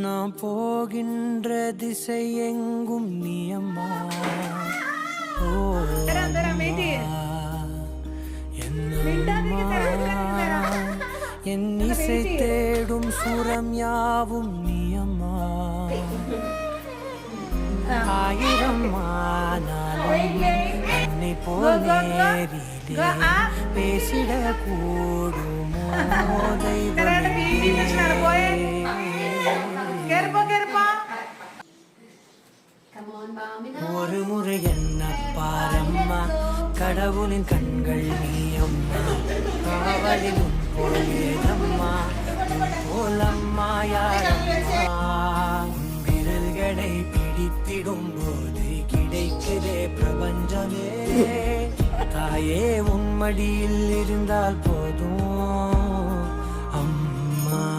நான் போகின்ற திசை எங்கும் நீயம்மா. என் இசை தேடும் சுரம் யாவும் நீயம்மா. ஆயிரம் ஆனாலும் என்னை போல் நேரிலே பேசிட கூடுமோ தெய்வமே. ஒரு முறை என்ன பாரம்மா, கடவுளின் கண்கள் நீயம்மா. காவலிலும் போலேதம்மா, போலம்மா யாரம்மா. விரல்களை பிடித்திடும் போது கிடைக்குதே பிரபஞ்சமே. தாயே உன் மடியில் இருந்தால் போதும்